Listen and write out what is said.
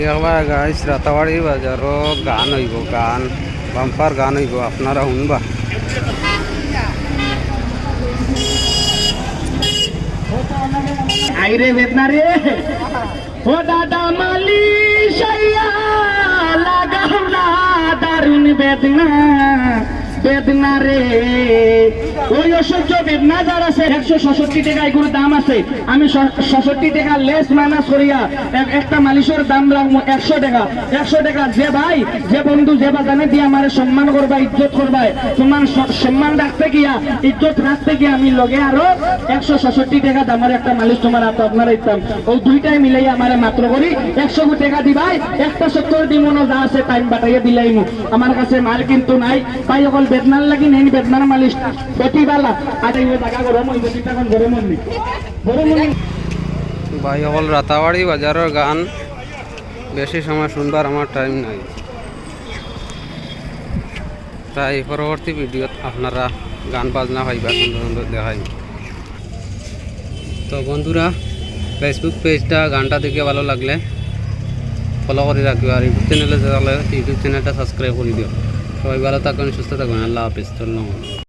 দেখবা গাইস রাতাবাড়ি বাজারও গান হইব, গান বাম্পার গান হইব, আপনারা শুনবা। আইরে বেদনা রে ও দাদা মালি সাইয়া লাগাও না দারুণ বেদনা বেদনা রে ওই অসহ্য বেদনা যার আছে 166 টাকা এগুলো দাম আছে। আমি 66 টাকা লেস মাইনাস করিয়া একটা মালিশের দাম রাখবো 100 টাকা। 100 টাকা যে ভাই যে বন্ধু যে বাজানে দিয়ে আমার সম্মান করবা, ইজ্জত করবা, তোমার সম্মান রাখতে গিয়া ইজ্জত রাখতে গিয়া আমি লগে আরো 166 টাকা দামের একটা মালিশ তোমার হাতে আপনারা ইতাম। ওই দুইটাই মিলাই আমার মাত্র করি 100 টাকা দিবাই। একটা 70 দিমনো যা আছে টাইম বাটাইয়া দিলাই মু। আমার কাছে মাল কিন্তু নাই তাই অকল বেদনার লাগি নেই, বেদনার মালিশ প্রতিবালা আর এই টাকা গরম হইব তখন গরম হইনি গরম হইনি। ভাই অকল রাতাবাড়ি বাজারের গান বেশি সময় শুনবার আমার টাইম নাই, তাই পরবর্তী ভিডিওত আপনারা গান বাজনা পাইবা, সুন্দর সুন্দর দেখাই। তো বন্ধুরা ফেসবুক পেজটা গানটা দেখে ভালো লাগলে ফলো করে রাখবে, আর ইউটিউব চ্যানেলে যাওয়ালে ইউটিউব চ্যানেলটা সাবস্ক্রাইব করে দিও। সবাই ভালো থাকবেন, সুস্থ থাকবেন, আল্লাহ হাফিজ, ধন্যবাদ।